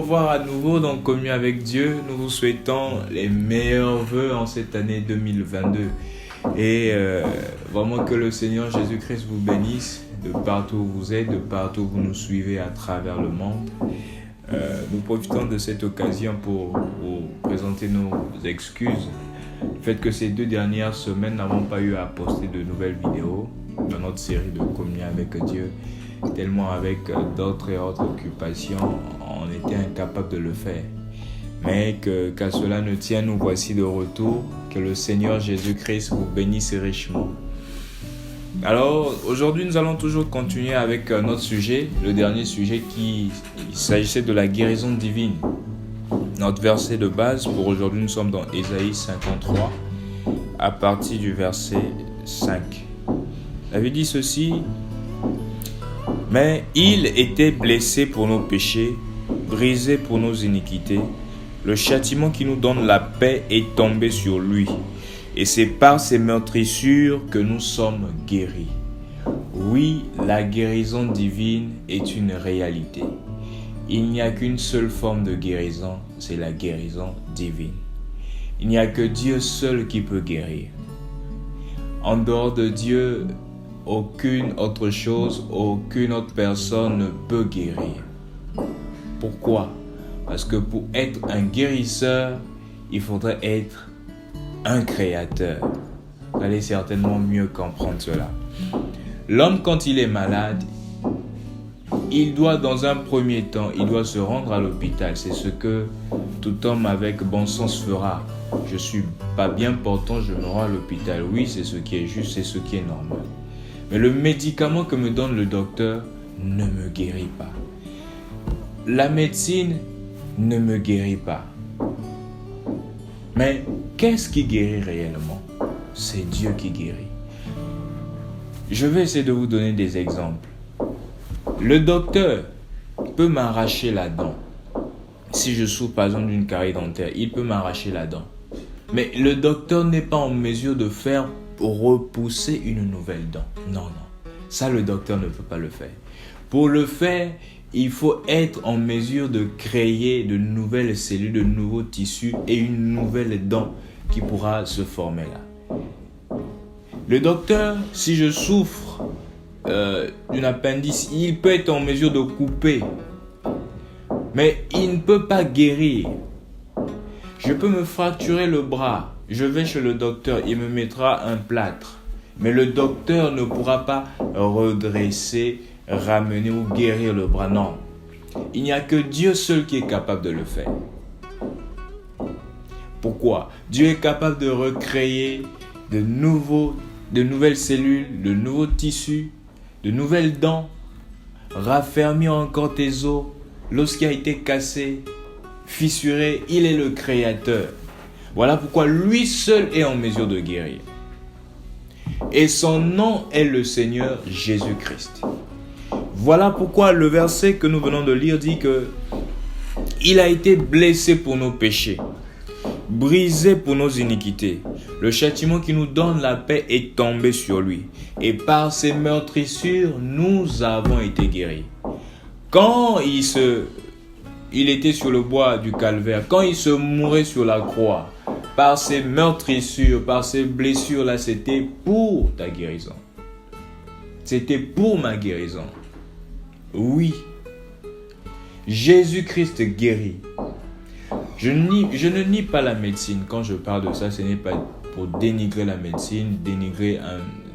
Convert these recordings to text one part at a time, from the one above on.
revoir à nouveau dans Communion avec Dieu. Nous vous souhaitons les meilleurs vœux en cette année 2022. Et vraiment que le Seigneur Jésus-Christ vous bénisse de partout où vous êtes, de partout où vous nous suivez à travers le monde. Nous profitons de cette occasion pour vous présenter nos excuses. Le fait que ces 2 dernières semaines n'avons pas eu à poster de nouvelles vidéos dans notre série de Communion avec Dieu, tellement avec d'autres et autres occupations, on était incapable de le faire. Mais qu'à cela ne tienne, nous voici de retour. Que le Seigneur Jésus-Christ vous bénisse richement. Alors, aujourd'hui, nous allons toujours continuer avec notre sujet, le dernier sujet il s'agissait de la guérison divine. Notre verset de base pour aujourd'hui, nous sommes dans Ésaïe 53, à partir du verset 5. La Bible dit ceci: « Mais il était blessé pour nos péchés, brisé pour nos iniquités. Le châtiment qui nous donne la paix est tombé sur lui. Et c'est par ses meurtrissures que nous sommes guéris. » Oui, la guérison divine est une réalité. Il n'y a qu'une seule forme de guérison, c'est la guérison divine. Il n'y a que Dieu seul qui peut guérir. En dehors de Dieu, aucune autre chose, aucune autre personne ne peut guérir. Pourquoi? Parce que pour être un guérisseur, il faudrait être un créateur. Vous allez certainement mieux comprendre cela. L'homme, quand il est malade, il doit dans un premier temps, il doit se rendre à l'hôpital. C'est ce que tout homme avec bon sens fera. Je suis pas bien portant, je me rends à l'hôpital. Oui, c'est ce qui est juste, c'est ce qui est normal. Mais le médicament que me donne le docteur ne me guérit pas. La médecine ne me guérit pas. Mais qu'est-ce qui guérit réellement? C'est Dieu qui guérit. Je vais essayer de vous donner des exemples. Le docteur peut m'arracher la dent. Si je souffre par exemple d'une carie dentaire, il peut m'arracher la dent. Mais le docteur n'est pas en mesure de faire repousser une nouvelle dent. Non. Ça, le docteur ne peut pas le faire. Pour le faire, il faut être en mesure de créer de nouvelles cellules, de nouveaux tissus et une nouvelle dent qui pourra se former là. Le docteur, si je souffre d'une appendice, il peut être en mesure de couper, mais il ne peut pas guérir. Je peux me fracturer le bras, je vais chez le docteur, il me mettra un plâtre, mais le docteur ne pourra pas redresser, ramener ou guérir le bras. Non, il n'y a que Dieu seul qui est capable de le faire. Pourquoi? Dieu est capable de recréer de nouvelles cellules, de nouveaux tissus, de nouvelles dents, raffermir encore tes os, l'os qui a été cassé, fissuré. Il est le créateur. Voilà pourquoi lui seul est en mesure de guérir. Et son nom est le Seigneur Jésus-Christ. Voilà pourquoi le verset que nous venons de lire dit que il a été blessé pour nos péchés, brisé pour nos iniquités. Le châtiment qui nous donne la paix est tombé sur lui. Et par ses meurtrissures, nous avons été guéris. Quand il était sur le bois du calvaire, quand il se mourait sur la croix, par ses meurtrissures, par ses blessures là, c'était pour ta guérison. C'était pour ma guérison. Oui, Jésus-Christ guérit. Je ne nie pas la médecine. Quand je parle de ça, ce n'est pas pour dénigrer la médecine, dénigrer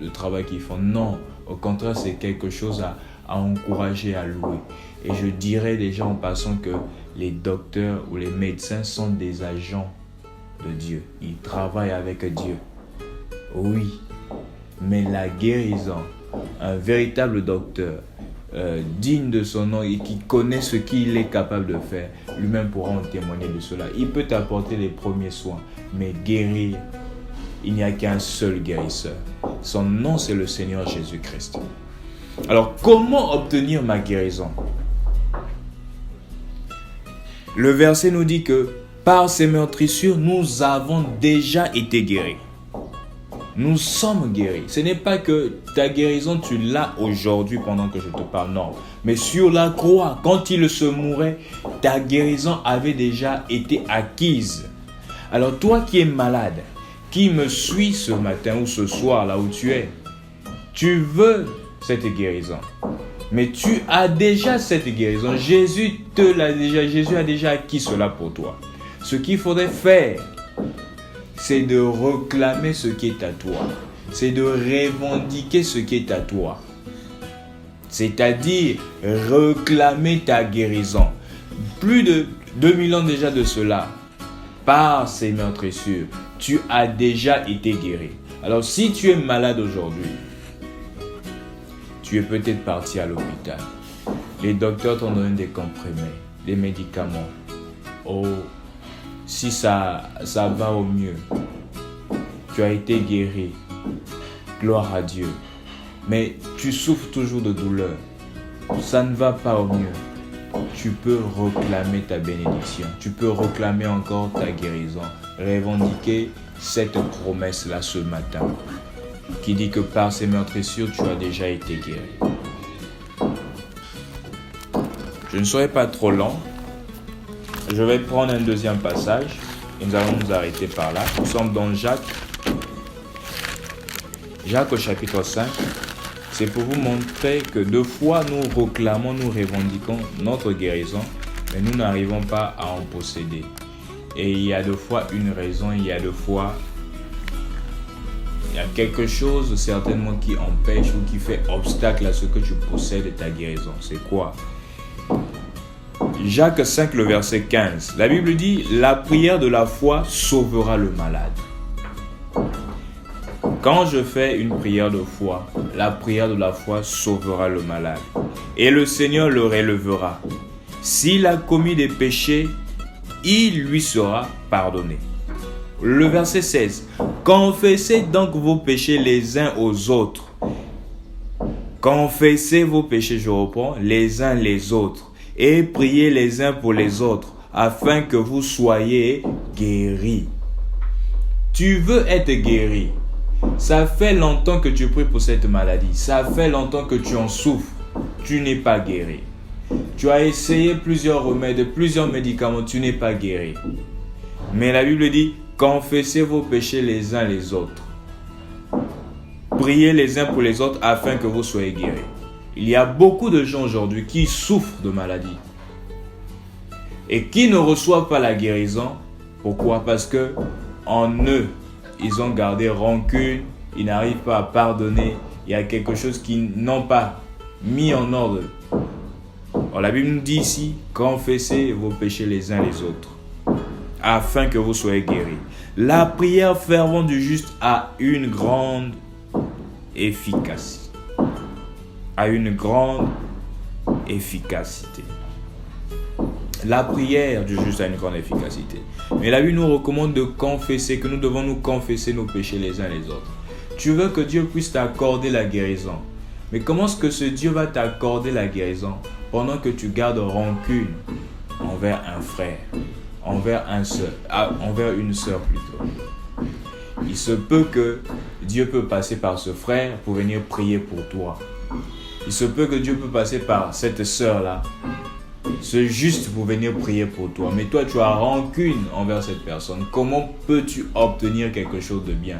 le travail qu'ils font. Non, au contraire, c'est quelque chose à encourager, à louer. Et je dirais déjà en passant que les docteurs ou les médecins sont des agents de Dieu. Ils travaillent avec Dieu. Oui, mais la guérison, un véritable docteur, digne de son nom et qui connaît ce qu'il est capable de faire, lui-même pourra en témoigner de cela. Il peut t'apporter les premiers soins, mais guérir, il n'y a qu'un seul guérisseur. Son nom, c'est le Seigneur Jésus-Christ. Alors, comment obtenir ma guérison? Le verset nous dit que par ses meurtrissures, nous avons déjà été guéris. Nous sommes guéris. Ce n'est pas que ta guérison, tu l'as aujourd'hui pendant que je te parle, non. Mais sur la croix, quand il se mourait, ta guérison avait déjà été acquise. Alors toi qui es malade, qui me suis ce matin ou ce soir là où tu es, tu veux cette guérison. Mais tu as déjà cette guérison. Jésus te l'a déjà. Jésus a déjà acquis cela pour toi. Ce qu'il faudrait faire, c'est de réclamer ce qui est à toi. C'est de revendiquer ce qui est à toi. C'est-à-dire réclamer ta guérison. Plus de 2000 ans déjà de cela, par ces meurtrissures, tu as déjà été guéri. Alors si tu es malade aujourd'hui, tu es peut-être parti à l'hôpital. Les docteurs t'ont donné des comprimés, des médicaments. Oh, si ça va au mieux, tu as été guéri. Gloire à Dieu. Mais tu souffres toujours de douleur. Ça ne va pas au mieux. Tu peux réclamer ta bénédiction. Tu peux réclamer encore ta guérison. Revendiquer cette promesse-là ce matin, qui dit que par ces meurtrissures, tu as déjà été guéri. Je ne serai pas trop long. Je vais prendre un deuxième passage et nous allons nous arrêter par là. Nous sommes dans Jacques. Jacques au chapitre 5. C'est pour vous montrer que deux fois nous réclamons, nous revendiquons notre guérison, mais nous n'arrivons pas à en posséder. Et il y a deux fois une raison, il y a quelque chose certainement qui empêche ou qui fait obstacle à ce que tu possèdes ta guérison. C'est quoi? Jacques 5, le verset 15. La Bible dit, la prière de la foi sauvera le malade. Quand je fais une prière de foi, la prière de la foi sauvera le malade. Et le Seigneur le relèvera. S'il a commis des péchés, il lui sera pardonné. Le verset 16. Confessez donc vos péchés les uns aux autres. Confessez vos péchés, je reprends, les uns les autres. Et priez les uns pour les autres, afin que vous soyez guéris. Tu veux être guéri. Ça fait longtemps que tu pries pour cette maladie. Ça fait longtemps que tu en souffres. Tu n'es pas guéri. Tu as essayé plusieurs remèdes, plusieurs médicaments. Tu n'es pas guéri. Mais la Bible dit, confessez vos péchés les uns les autres. Priez les uns pour les autres afin que vous soyez guéris. Il y a beaucoup de gens aujourd'hui qui souffrent de maladies et qui ne reçoivent pas la guérison. Pourquoi? Parce que en eux, ils ont gardé rancune, ils n'arrivent pas à pardonner. Il y a quelque chose qu'ils n'ont pas mis en ordre. Alors, la Bible nous dit ici, confessez vos péchés les uns les autres, afin que vous soyez guéris. La prière fervente du juste a une grande efficacité. A une grande efficacité. La prière du juste a une grande efficacité. Mais la Bible nous recommande de confesser, que nous devons nous confesser nos péchés les uns les autres. Tu veux que Dieu puisse t'accorder la guérison. Mais comment est-ce que ce Dieu va t'accorder la guérison pendant que tu gardes rancune envers un frère, envers une sœur plutôt? Il se peut que Dieu peut passer par ce frère pour venir prier pour toi. Il se peut que Dieu peut passer par cette sœur-là, ce juste pour venir prier pour toi. Mais toi, tu as rancune envers cette personne. Comment peux-tu obtenir quelque chose de bien?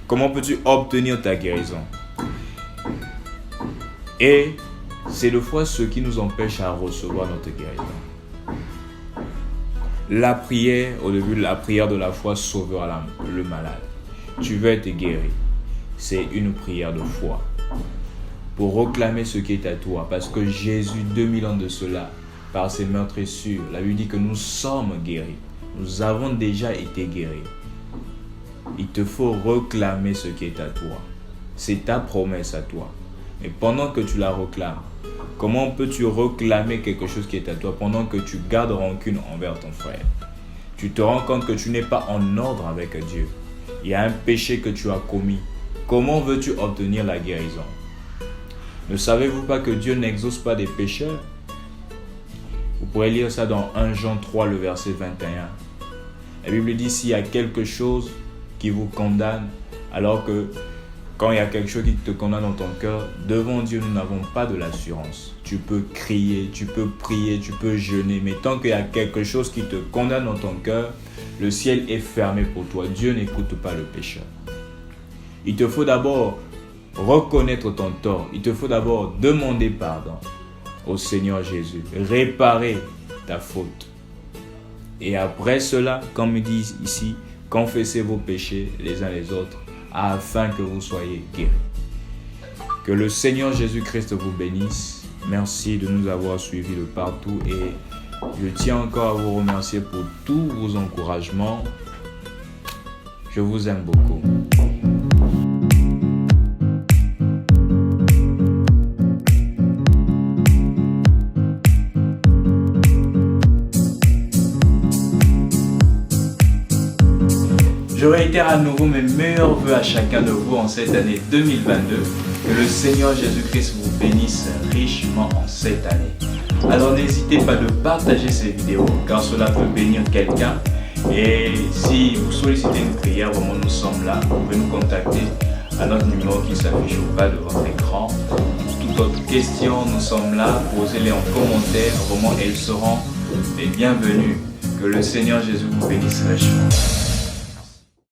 Comment peux-tu obtenir ta guérison? Et c'est deux fois ce qui nous empêche à recevoir notre guérison. La prière, au début, la prière de la foi sauvera le malade. Tu veux être guéri. C'est une prière de foi. Pour réclamer ce qui est à toi. Parce que Jésus, 2000 ans de cela, par ses meurtrissures, la Bible dit que nous sommes guéris. Nous avons déjà été guéris. Il te faut réclamer ce qui est à toi. C'est ta promesse à toi. Mais pendant que tu la réclames, comment peux-tu réclamer quelque chose qui est à toi pendant que tu gardes rancune envers ton frère? Tu te rends compte que tu n'es pas en ordre avec Dieu. Il y a un péché que tu as commis. Comment veux-tu obtenir la guérison? Ne savez-vous pas que Dieu n'exauce pas des pécheurs? Vous pourrez lire ça dans 1 Jean 3, le verset 21. La Bible dit, s'il y a quelque chose qui vous condamne, Alors que quand il y a quelque chose qui te condamne dans ton cœur, devant Dieu, nous n'avons pas de l'assurance. Tu peux crier, tu peux prier, tu peux jeûner, mais tant qu'il y a quelque chose qui te condamne dans ton cœur, le ciel est fermé pour toi. Dieu n'écoute pas le pécheur. Il te faut d'abord reconnaître ton tort. Il te faut d'abord demander pardon au Seigneur Jésus. Réparer ta faute. Et après cela, comme il dit ici, confessez vos péchés les uns les autres afin que vous soyez guéris. Que le Seigneur Jésus-Christ vous bénisse. Merci de nous avoir suivis de partout et je tiens encore à vous remercier pour tous vos encouragements. Je vous aime beaucoup. Je réitère à nouveau mes meilleurs vœux à chacun de vous en cette année 2022. Que le Seigneur Jésus-Christ vous bénisse richement en cette année. Alors n'hésitez pas de partager ces vidéos car cela peut bénir quelqu'un. Et si vous sollicitez une prière, vraiment nous sommes là. Vous pouvez nous contacter à notre numéro qui s'affiche au bas de votre écran. Toute autre question, nous sommes là. Posez-les en commentaire. Vraiment, elles seront les bienvenues. Que le Seigneur Jésus vous bénisse richement.